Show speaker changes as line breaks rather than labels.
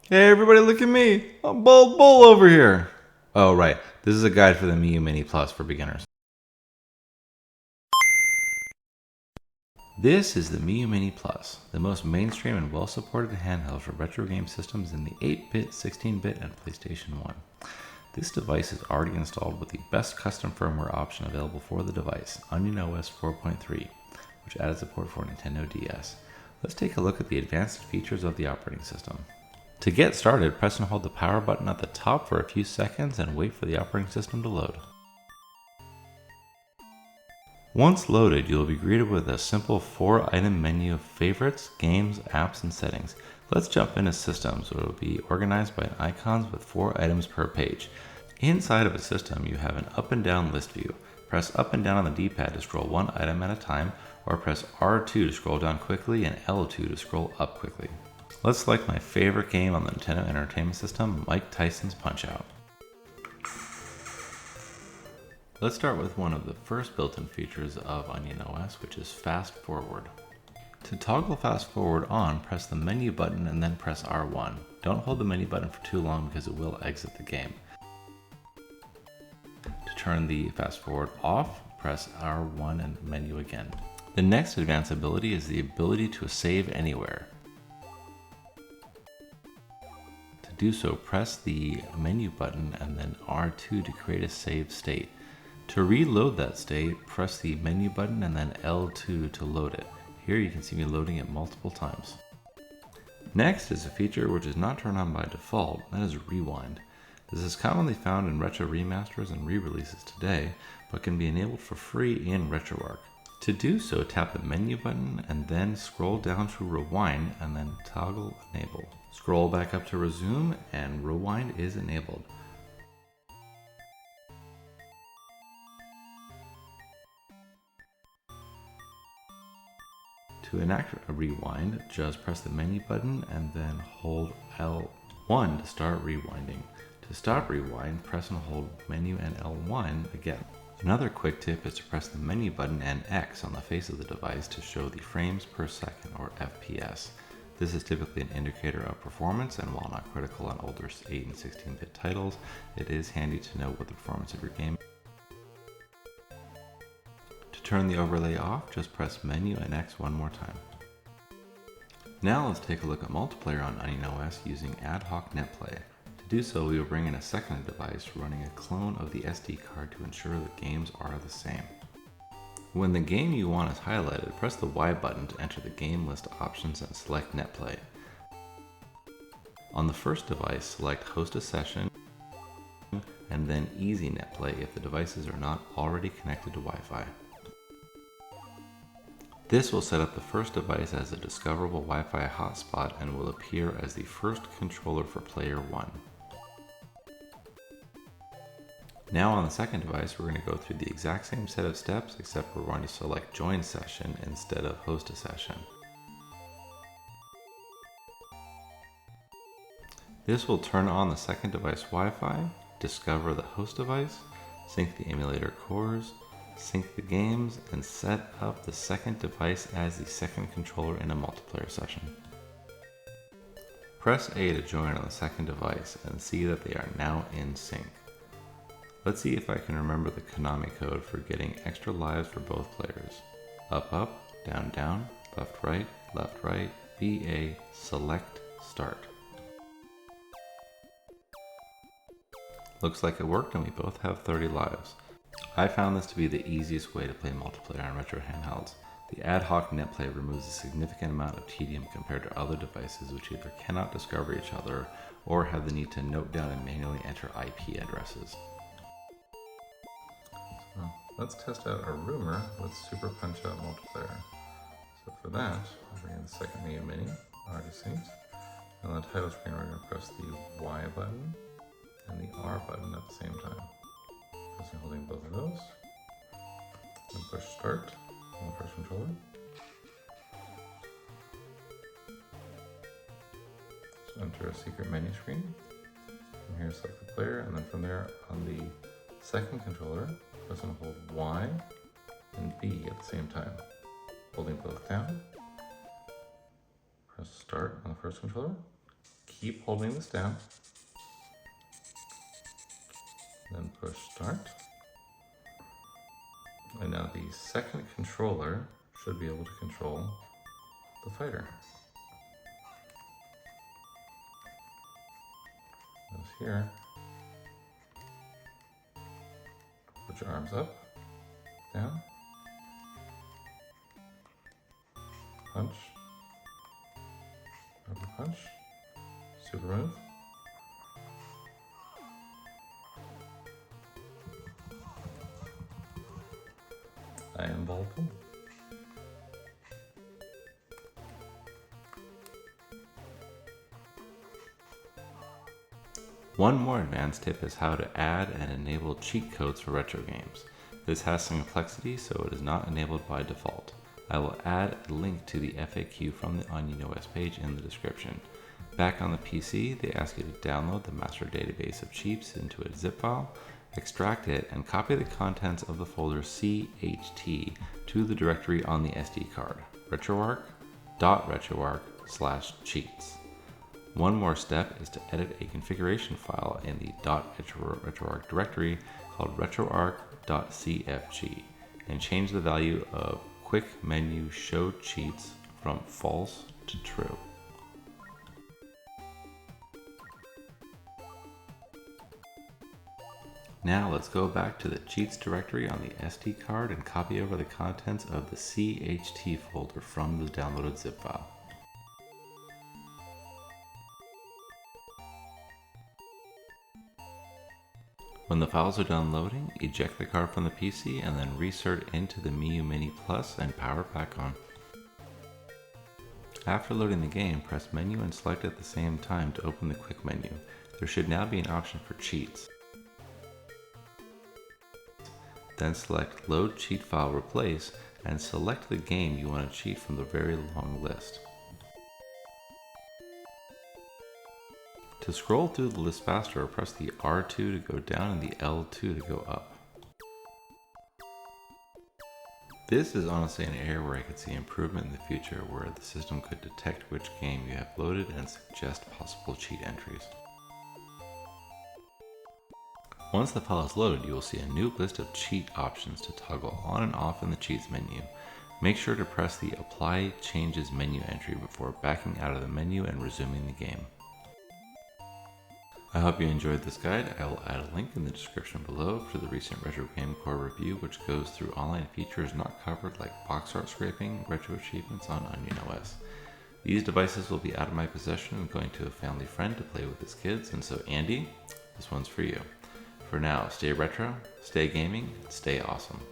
Hey everybody, look at me! I'm Bald Bull over here! Oh right, this is a guide for the Miyoo Mini Plus for beginners. This is the Miyoo Mini Plus, the most mainstream and well-supported handheld for retro game systems in the 8-bit, 16-bit, and PlayStation 1. This device is already installed with the best custom firmware option available for the device, onionos 4.3, which added support for Nintendo DS. Let's take a look at the advanced features of the operating system. To get started, press and hold the power button at the top for a few seconds and wait for the operating system to load. Once loaded, you will be greeted with a simple 4-item menu of favorites, games, apps, and settings. Let's jump into systems, where it will be organized by icons with 4 items per page. Inside of a system, you have an up and down list view. Press up and down on the D-pad to scroll one item at a time, or press R2 to scroll down quickly and L2 to scroll up quickly. Let's select my favorite game on the Nintendo Entertainment System, Mike Tyson's Punch-Out! Let's start with one of the first built-in features of onionos, which is Fast Forward. To toggle Fast Forward on, press the menu button and then press R1. Don't hold the menu button for too long because it will exit the game. To turn the Fast Forward off, press R1 and menu again. The next advanced ability is the ability to save anywhere. To do so, press the menu button and then R2 to create a saved state. To reload that state, press the menu button and then L2 to load it. Here you can see me loading it multiple times. Next is a feature which is not turned on by default, that is Rewind. This is commonly found in retro remasters and re-releases today, but can be enabled for free in RetroArch. To do so, tap the menu button and then scroll down to Rewind and then toggle Enable. Scroll back up to Resume and Rewind is enabled. To enact a rewind, just press the menu button and then hold L1 to start rewinding. To stop rewind, press and hold menu and L1 again. Another quick tip is to press the menu button and X on the face of the device to show the frames per second, or FPS. This is typically an indicator of performance, and while not critical on older 8 and 16-bit titles, it is handy to know what the performance of your game. To turn the overlay off, just press menu and X one more time. Now let's take a look at multiplayer on onionos using ad hoc netplay. To do so, we will bring in a second device running a clone of the SD card to ensure that games are the same. When the game you want is highlighted, press the Y button to enter the game list options and select netplay. On the first device, select host a session and then easy netplay if the devices are not already connected to Wi-Fi. This will set up the first device as a discoverable Wi-Fi hotspot and will appear as the first controller for player 1. Now on the second device, we're going to go through the exact same set of steps, except we're going to select join session instead of host a session. This will turn on the second device Wi-Fi, discover the host device, sync the emulator cores, sync the games, and set up the second device as the second controller in a multiplayer session. Press A to join on the second device and see that they are now in sync. Let's see if I can remember the Konami code for getting extra lives for both players. Up, up, down, down, left, right, BA, select, start. Looks like it worked and we both have 30 lives. I found this to be the easiest way to play multiplayer on retro handhelds. The ad hoc netplay removes a significant amount of tedium compared to other devices which either cannot discover each other or have the need to note down and manually enter IP addresses. So let's test out our rumor with Super Punchout multiplayer. So for that, I'll bring in the second Miyoo Mini, already synced. And on the title screen, we're going to press the Y button and the R button at the same time. Pressing holding both of those, and push start on the first controller. So enter a secret menu screen. From here, select the player, and then from there on the second controller, press and hold Y and B at the same time, holding both down. Press start on the first controller. keep holding this down, then push start. And now the second controller should be able to control the fighter. Goes here. Put your arms up, down, punch, rubber punch, super move. I am volatile. One more advanced tip is how to add and enable cheat codes for retro games. This has some complexity, so it is not enabled by default. I will add a link to the FAQ from the onionos page in the description. Back on the PC, they ask you to download the master database of cheats into a zip file, extract it, and copy the contents of the folder CHT to the directory on the SD card, retroarch.retroarch/cheats. One more step is to edit a configuration file in the .retroarch directory called retroarch.cfg and change the value of quick menu show cheats from false to true. Now let's go back to the cheats directory on the SD card and copy over the contents of the CHT folder from the downloaded zip file. When the files are done loading, eject the card from the PC and then reinsert into the Miyoo Mini Plus and power it back on. After loading the game, press menu and select at the same time to open the quick menu. There should now be an option for cheats. Then select Load Cheat File Replace and select the game you want to cheat from the very long list. To scroll through the list faster, press the R2 to go down and the L2 to go up. This is honestly an area where I could see improvement in the future, where the system could detect which game you have loaded and suggest possible cheat entries. Once the file is loaded, you will see a new list of cheat options to toggle on and off in the cheats menu. Make sure to press the Apply Changes menu entry before backing out of the menu and resuming the game. I hope you enjoyed this guide. I will add a link in the description below to the recent Retro Game Core review, which goes through online features not covered like box art scraping, retro achievements on onionos. These devices will be out of my possession and going to a family friend to play with his kids, and so Andy, this one's for you. For now, stay retro, stay gaming, stay awesome.